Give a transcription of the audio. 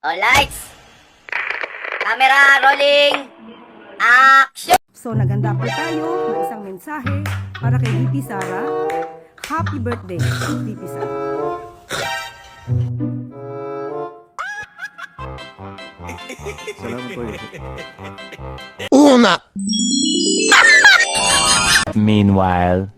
Oh, lights! Camera rolling! Action! So naganda po tayo ng isang mensahe para kay VP Sara. Happy birthday, VP Sara. Salamat po eh. Una! Meanwhile...